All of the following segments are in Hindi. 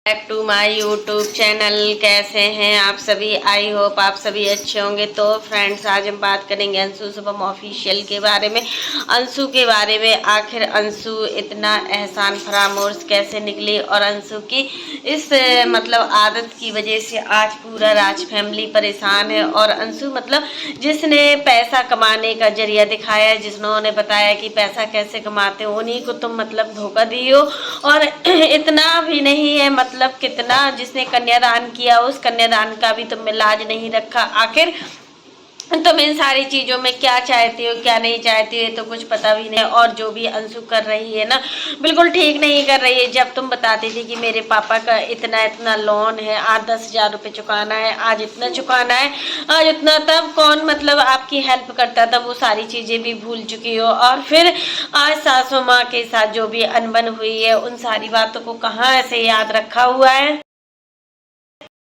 Back to my YouTube channel. कैसे हैं आप सभी? आई होप आप सभी अच्छे होंगे। तो फ्रेंड्स, आज हम बात करेंगे अंशु शुभम ऑफिशियल के बारे में, अंशु के बारे में। आखिर अंशु इतना एहसान फरामोश कैसे निकली और अंशु की इस आदत की वजह से आज पूरा राज फैमिली परेशान है। और अंशु जिसने पैसा कमाने का जरिया दिखाया, जिन्होंने बताया कि पैसा कैसे कमाते हो, उन्हीं को तुम धोखा दियो। और इतना भी नहीं है, कितना जिसने कन्यादान किया उस कन्यादान का भी तुमने लाज नहीं रखा। आखिर तुम इन सारी चीजों में क्या चाहती हो, क्या नहीं चाहती हो, तो कुछ पता भी नहीं। और जो भी अंशु कर रही है ना, बिल्कुल ठीक नहीं कर रही है। जब तुम बताती थी कि मेरे पापा का इतना इतना लोन है, 8-10 हज़ार रुपये चुकाना है, आज इतना चुकाना है, आज इतना, तब कौन आपकी हेल्प करता था, वो सारी चीजें भी भूल चुकी हो। और फिर आज सासू माँ के साथ जो भी अनबन हुई है, उन सारी बातों को कहाँ ऐसे याद रखा हुआ है।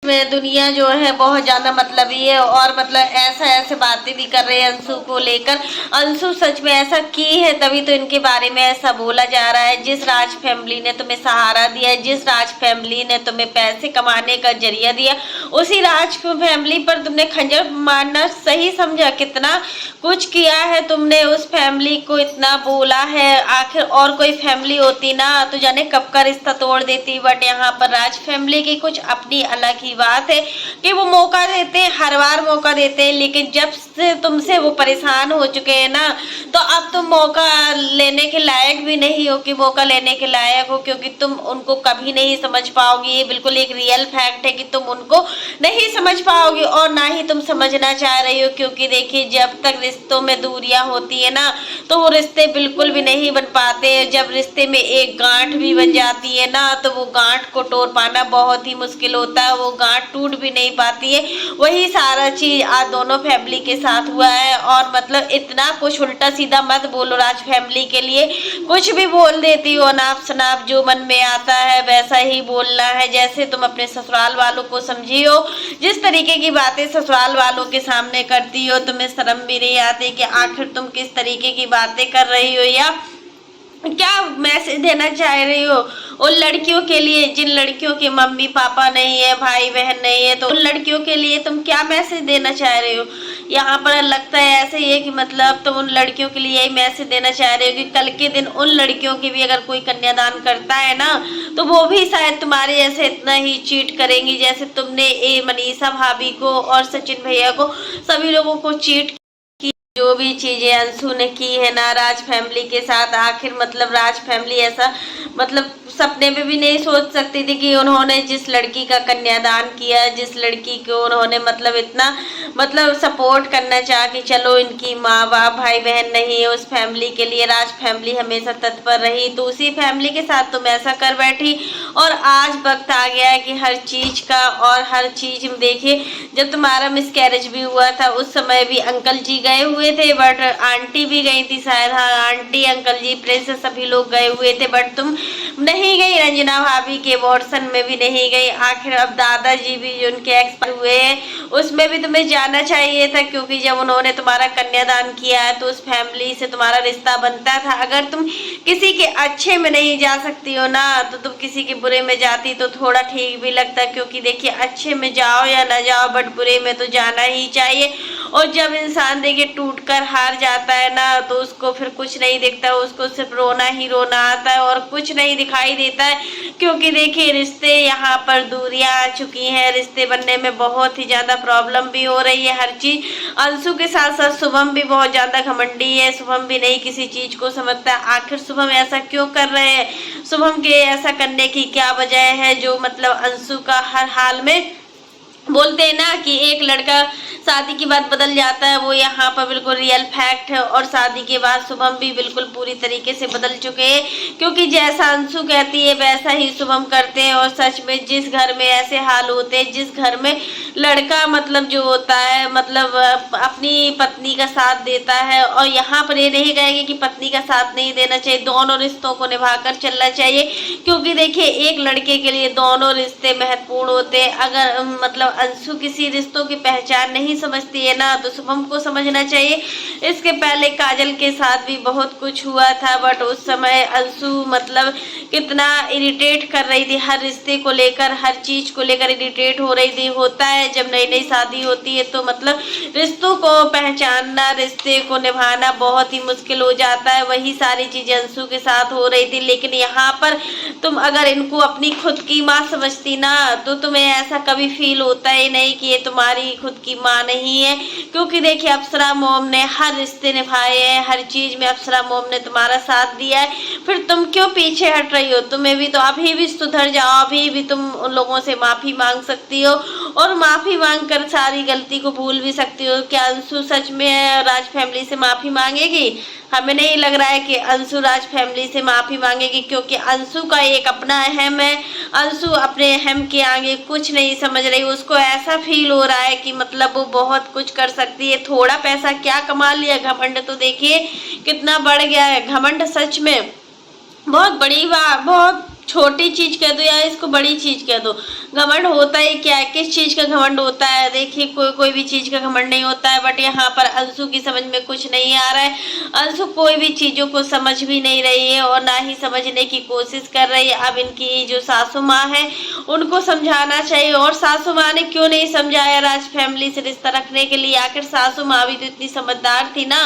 में दुनिया जो है बहुत ज्यादा मतलबी है और ऐसा ऐसे बातें भी कर रहे हैं अंशु को लेकर। अंशु सच में ऐसा की है तभी तो इनके बारे में ऐसा बोला जा रहा है। जिस राज फैमिली ने तुम्हें सहारा दिया, जिस राज फैमिली ने तुम्हें पैसे कमाने का जरिया दिया, उसी राज फैमिली पर तुमने खंजर मारना सही समझा। कितना कुछ किया है तुमने, उस फैमिली को इतना बोला है। आखिर और कोई फैमिली होती ना तो जाने कब का रिश्ता तोड़ देती। बट यहाँ पर राज फैमिली की कुछ अपनी अलग ही बात है कि वो मौका देते हैं, हर बार मौका देते हैं। लेकिन जब से तुमसे वो परेशान हो चुके हैं ना, तो अब तुम मौका लेने के लायक भी नहीं हो कि मौका लेने के लायक हो, क्योंकि तुम उनको कभी नहीं समझ पाओगी। ये बिल्कुल एक रियल फैक्ट है कि तुम उनको नहीं समझ पाओगी और ना ही तुम समझना चाह रही हो। क्योंकि देखिए, जब तक रिश्तों में दूरियां होती है ना, तो वो रिश्ते बिल्कुल भी नहीं बन पाते। जब रिश्ते में एक गांठ भी बन जाती है ना, तो वो गांठ को तोड़ पाना बहुत ही मुश्किल होता है। वो गांठ टूट भी नहीं पाती है। वही सारा चीज आज दोनों फैमिली के साथ हुआ है। और इतना कुछ उल्टा सीधा मत बोलो राज फैमिली के लिए। कुछ भी बोल देती हो नाप शनाप, जो मन में आता है वैसा ही बोलना है। जैसे तुम अपने ससुराल वालों को समझी हो, जिस तरीके की बातें ससुराल वालों के सामने करती हो, तुम्हें शर्म भी नहीं आती कि आखिर तुम किस तरीके की बातें कर रही हो या क्या मैसेज देना चाह रही हो उन लड़कियों के लिए जिन लड़कियों के मम्मी पापा नहीं है, भाई बहन नहीं है। तो उन लड़कियों के लिए तुम क्या मैसेज देना चाह रहे हो? यहाँ पर लगता है ऐसे ही है कि तुम उन लड़कियों के लिए यही मैसेज देना चाह रहे हो कि कल के दिन उन लड़कियों की भी अगर कोई कन्यादान करता है ना, तो वो भी शायद तुम्हारे जैसे इतना ही चीट करेंगी जैसे तुमने मनीषा भाभी को और सचिन भैया को, सभी लोगों को चीट। जो भी चीजें अंशु ने की है ना राज फैमिली के साथ, आखिर राज फैमिली ऐसा सपने में भी नहीं सोच सकती थी कि उन्होंने जिस लड़की का कन्यादान किया, जिस लड़की को उन्होंने इतना सपोर्ट करना चाहा कि चलो इनकी माँ बाप भाई बहन नहीं है, उस फैमिली के लिए राज फैमिली हमेशा तत्पर रही, तो उसी फैमिली के साथ तुम ऐसा कर बैठी। और आज वक्त आ गया है कि हर चीज का, और हर चीज देखिए, जब तुम्हारा मिसकैरेज भी हुआ था उस समय भी अंकल जी गए हुए थे, बट आंटी भी गई थी शायद, हाँ आंटी अंकल जी प्रिंस सभी लोग गए हुए थे, बट तुम नहीं गई। रंजना भाभी के अबॉर्शन में भी नहीं गई। आखिर अब दादाजी भी जो उनके एक्सपायर हुए हैं उसमें भी तुम्हें जाना चाहिए था, क्योंकि जब उन्होंने तुम्हारा कन्यादान किया है तो उस फैमिली से तुम्हारा रिश्ता बनता था। अगर तुम किसी के अच्छे में नहीं जा सकती हो ना, तो तुम किसी के बुरे में जाती तो थोड़ा ठीक भी लगता। क्योंकि देखिए, अच्छे में जाओ या ना जाओ, बट बुरे में तो जाना ही चाहिए। और जब इंसान देखिए टूट कर हार जाता है ना, तो उसको फिर कुछ नहीं दिखता, उसको सिर्फ रोना ही रोना आता है और कुछ नहीं दिखाई देता है। क्योंकि देखिए, रिश्ते यहाँ पर दूरियां आ चुकी हैं, रिश्ते बनने में बहुत ही ज्यादा प्रॉब्लम भी हो रही है हर चीज। अंशु के साथ साथ शुभम भी बहुत ज्यादा घमंडी है। शुभम भी नहीं किसी चीज को समझता। आखिर शुभम ऐसा क्यों कर रहे हैं? शुभम के ऐसा करने की क्या वजह है जो अंशु का हर हाल में बोलते हैं ना कि एक लड़का शादी के बाद बदल जाता है, वो यहाँ पर बिल्कुल रियल फैक्ट है। और शादी के बाद शुभम भी बिल्कुल पूरी तरीके से बदल चुके हैं, क्योंकि जैसा अंशु कहती है वैसा ही शुभम करते हैं। और सच में जिस घर में ऐसे हाल होते हैं, जिस घर में लड़का जो होता है अपनी पत्नी का साथ देता है, और यहाँ पर ये नहीं कहेंगे कि पत्नी का साथ नहीं देना चाहिए, दोनों रिश्तों को निभाकर चलना चाहिए। क्योंकि देखिए, एक लड़के के लिए दोनों रिश्ते महत्वपूर्ण होते हैं। अगर अंशु किसी रिश्तों की पहचान नहीं नहीं समझती है ना, तो शुभम को समझना चाहिए। इसके पहले काजल के साथ भी बहुत कुछ हुआ था, बट उस समय अंशु मतलब कितना इरिटेट कर रही थी, हर रिश्ते को लेकर, हर चीज को लेकर इरिटेट हो रही थी। होता है जब नई नई शादी होती है तो मतलब रिश्तों को पहचानना, रिश्ते को निभाना बहुत ही मुश्किल हो जाता है। वही सारी चीजें अंशु के साथ हो रही थी। लेकिन यहाँ पर तुम अगर इनको अपनी खुद की माँ समझती ना, तो तुम्हें ऐसा कभी फील होता ही नहीं कि ये तुम्हारी खुद की माँ नहीं है। क्योंकि देखिए अप्सरा मोम ने हर रिश्ते निभाए हैं, हर चीज में अप्सरा मोम ने तुम्हारा साथ दिया है, फिर तुम क्यों पीछे हट रही हो? तुम्हें भी तो अभी भी सुधर जाओ, अभी भी तुम उन लोगों से माफी मांग सकती हो और माफी मांग कर सारी गलती को भूल भी सकती हो। क्या अंशु सच में राज फैमिली से माफी मांगेगी? हमें नहीं लग रहा है कि अंशु राज फैमिली से माफी मांगेगी, क्योंकि अंशु का एक अपना अहम है। अंशु अपने अहम के आगे कुछ नहीं समझ रही। उसको ऐसा फील हो रहा है कि मतलब वो बहुत कुछ कर सकती है। थोड़ा पैसा क्या कमा लिया, घमंड तो देखिए कितना बढ़ गया है। घमंड सच में बहुत बड़ी बात, बहुत छोटी चीज कह दो या इसको बड़ी चीज कह दो, घमंड होता ही क्या है? किस चीज का घमंड होता है? देखिए कोई भी चीज का घमंड नहीं होता है। बट यहाँ पर अंशु की समझ में कुछ नहीं आ रहा है। अंशु कोई भी चीजों को समझ भी नहीं रही है और ना ही समझने की कोशिश कर रही है। अब इनकी जो सासू माँ है उनको समझाना चाहिए। और सासू माँ ने क्यों नहीं समझाया राज फैमिली से रिश्ता रखने के लिए? आखिर सासू माँ भी तो इतनी समझदार थी ना,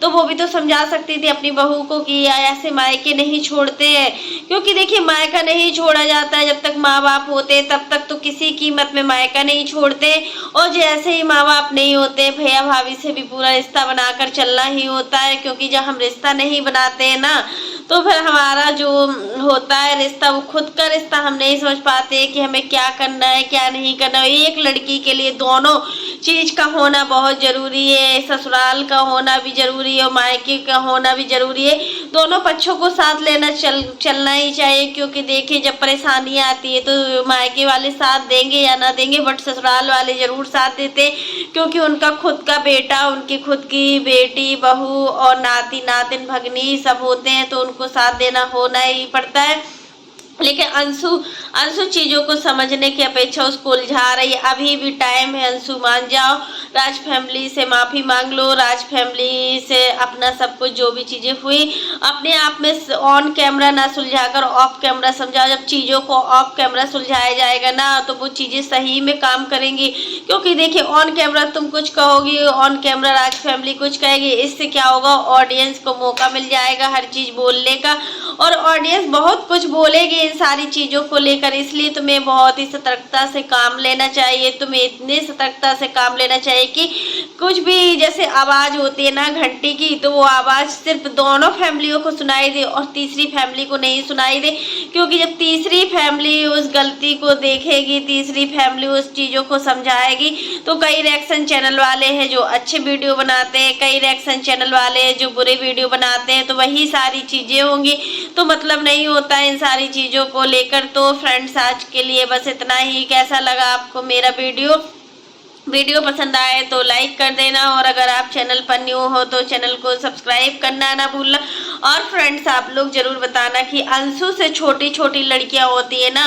तो वो भी तो समझा सकती थी अपनी बहू को कि ऐसे मायके नहीं छोड़ते हैं। क्योंकि देखिए मायका नहीं छोड़ा जाता है जब तक माँ बाप होते, तब तक तो किसी कीमत में मायका नहीं छोड़ते। और जैसे ही माँ बाप नहीं होते, भैया भाभी से भी पूरा रिश्ता बनाकर चलना ही होता है। क्योंकि जब हम रिश्ता नहीं बनाते हैं ना, तो फिर हमारा जो होता है रिश्ता, वो खुद का रिश्ता हम नहीं समझ पाते कि हमें क्या करना है क्या नहीं करना है। एक लड़की के लिए दोनों चीज का होना बहुत जरूरी है। ससुराल का होना भी जरूरी है और मायके का होना भी जरूरी है। दोनों पक्षों को साथ लेना चलना ही चाहिए। क्योंकि देखिए जब परेशानी आती है तो मायके वाले साथ देंगे या ना देंगे, बट ससुराल वाले जरूर साथ देते। क्योंकि उनका खुद का बेटा, उनकी खुद की बेटी, बहू और नाती नातिन भगनी सब होते हैं, तो उनको साथ देना होना ही पड़ता है। लेकिन अंशु चीजों को समझने की अपेक्षा उसको उलझा रही है। अभी भी टाइम है, अंशु मान जाओ, राज फैमिली से माफी मांग लो, राज फैमिली से अपना सब कुछ जो भी चीजें हुई अपने आप में ऑन कैमरा ना सुलझाकर ऑफ कैमरा समझाओ। जब चीजों को ऑफ कैमरा सुलझाया जाएगा ना, तो वो चीजें सही में काम करेंगी। क्योंकि देखिए ऑन कैमरा तुम कुछ कहोगी, ऑन कैमरा राज फैमिली कुछ कहेगी। इससे क्या होगा, ऑडियंस को मौका मिल जाएगा हर चीज बोलने का, और ऑडियंस बहुत कुछ बोलेगी इन सारी चीजों को लेकर। इसलिए तुम्हें बहुत ही सतर्कता से काम लेना चाहिए। तुम्हें इतने सतर्कता से काम लेना चाहिए कि कुछ भी जैसे आवाज होती है ना घंटी की, तो वो आवाज सिर्फ दोनों फैमिलियों को सुनाई दे और तीसरी फैमिली को नहीं सुनाई दे। क्योंकि जब तीसरी फैमिली उस गलती को देखेगी, तीसरी फैमिली उस चीजों को समझाएगी, तो कई रिएक्शन चैनल वाले हैं जो अच्छे वीडियो बनाते हैं, कई रिएक्शन चैनल वाले हैं जो बुरे वीडियो बनाते हैं, तो वही सारी चीजें होंगी। तो मतलब नहीं होता है इन सारी चीजों को लेकर। तो फ्रेंड्स आज के लिए बस इतना ही। कैसा लगा आपको मेरा वीडियो पसंद आए तो लाइक कर देना, और अगर आप चैनल पर न्यू हो तो चैनल को सब्सक्राइब करना ना भूलना। और फ्रेंड्स आप लोग जरूर बताना कि अंशु से छोटी छोटी लड़कियां होती है ना,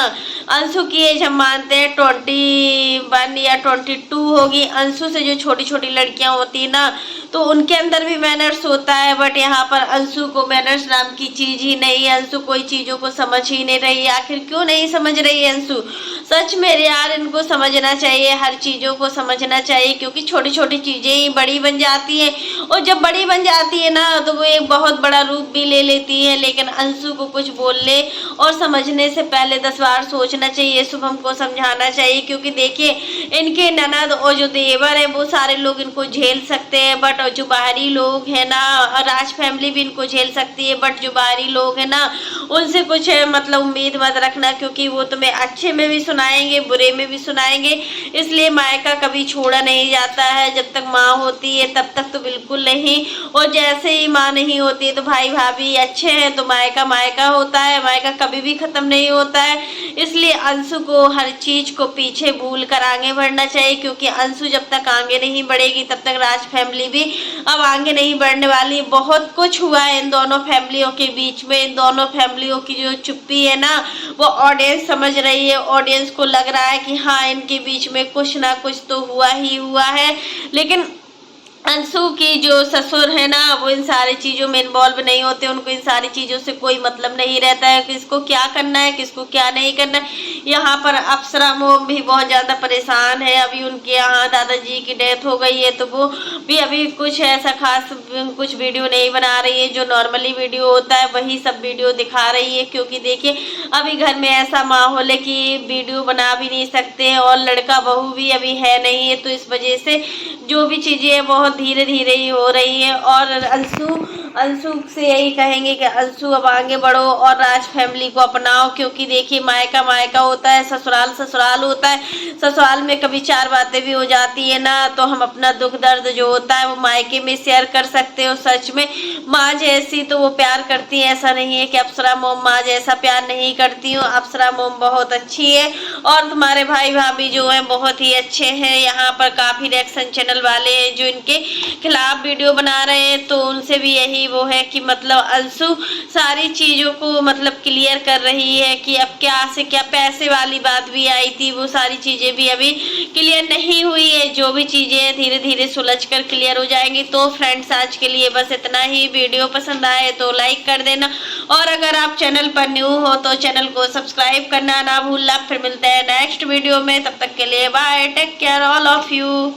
अंशु की एज हम मानते हैं 21 या 22 होगी। अंशु से जो छोटी छोटी लड़कियां होती है ना, तो उनके अंदर भी मैनर्स होता है। बट यहाँ पर अंशु को मैनर्स नाम की चीज ही नहीं है। अंशु कोई चीजों को समझ ही नहीं रही। आखिर क्यों नहीं समझ रही है अंशु? सच में यार इनको समझना चाहिए, हर चीजों को समझना चाहिए। क्योंकि छोटी छोटी चीजें ही बड़ी बन जाती है, और जब बड़ी बन जाती है ना, तो वो एक बहुत बड़ा रूप भी ले लेती है। लेकिन अंशु को कुछ बोलने और समझने से पहले 10 बार सोचना चाहिए, शुभम को समझाना चाहिए। क्योंकि देखिए इनके ननद और जो देवर है वो सारे लोग इनको झेल सकते हैं, बट जो बाहरी लोग है ना, राज फैमिली भी इनको झेल सकती है, बट जो बाहरी लोग है ना, उनसे कुछ मतलब उम्मीद मत रखना। क्योंकि वो तुम्हें अच्छे में भी सुनाएंगे, बुरे में भी सुनाएंगे। इसलिए मायका कभी छोड़ा नहीं जाता है। जब तक माँ होती है तब तक तो बिल्कुल नहीं, और जैसे ही माँ नहीं होती है तो भाई भाभी अच्छे हैं तो मायका मायका होता है। मायका कभी भी खत्म नहीं होता है। इसलिए अंशु को हर चीज को पीछे भूल कर आगे बढ़ना चाहिए। क्योंकि अंशु जब तक आगे नहीं बढ़ेगी तब तक राज फैमिली भी अब आगे नहीं बढ़ने वाली। बहुत कुछ हुआ है इन दोनों फैमिलियों के बीच में। इन दोनों फैमिलियों की जो चुप्पी है ना, वो ऑडियंस समझ रही है, ऑडियंस इसको लग रहा है कि हाँ इनके बीच में कुछ ना कुछ तो हुआ ही हुआ है, लेकिन अंशु की जो ससुर है ना वो इन सारी चीजों में इन्वॉल्व नहीं होते, उनको इन सारी चीजों से कोई मतलब नहीं रहता है, किसको क्या करना है किसको क्या नहीं करना है। यहाँ पर अप्सरा मोम भी बहुत ज्यादा परेशान है। अभी उनके यहाँ दादाजी की डेथ हो गई है तो वो भी अभी कुछ ऐसा खास कुछ वीडियो नहीं बना रही है, जो नॉर्मली वीडियो होता है वही सब वीडियो दिखा रही है, क्योंकि देखिए अभी घर में ऐसा माहौल है कि वीडियो बना भी नहीं सकते और लड़का बहू भी अभी है नहीं है, तो इस वजह से जो भी चीजें है बहुत धीरे धीरे ही हो रही है। और अंशु से यही कहेंगे कि अंशु अब आगे बढ़ो और राज फैमिली को अपनाओ, क्योंकि देखिए मायका मायका होता है, ससुराल ससुराल होता है। ससुराल में कभी चार बातें भी हो जाती है ना, तो हम अपना दुख दर्द जो होता है वो मायके में शेयर कर सकते हो। सच में माँ जैसी तो वो प्यार करती है, ऐसा नहीं है कि अप्सरा मोम माँ जैसा प्यार नहीं करती हूँ। अप्सरा मोम बहुत अच्छी है और तुम्हारे भाई भाभी जो है बहुत ही अच्छे हैं। यहाँ पर काफी रिएक्शन चैनल वाले हैं जो इनके खिलाफ वीडियो बना रहे हैं, तो उनसे भी यही वो है कि मतलब अंशु सारी चीजों को मतलब क्लियर कर रही है कि अब क्या से क्या, पैसे वाली बात भी आई थी, वो सारी चीजें भी अभी क्लियर नहीं हुई है। जो भी चीजें धीरे धीरे सुलझ कर क्लियर हो जाएंगी। तो फ्रेंड्स आज के लिए बस इतना ही। वीडियो पसंद आए तो लाइक कर देना और अगर आप चैनल पर न्यू हो तो चैनल को सब्सक्राइब करना ना भूलना। फिर मिलते हैं नेक्स्ट वीडियो में, तब तक के लिए bye, take care all of you.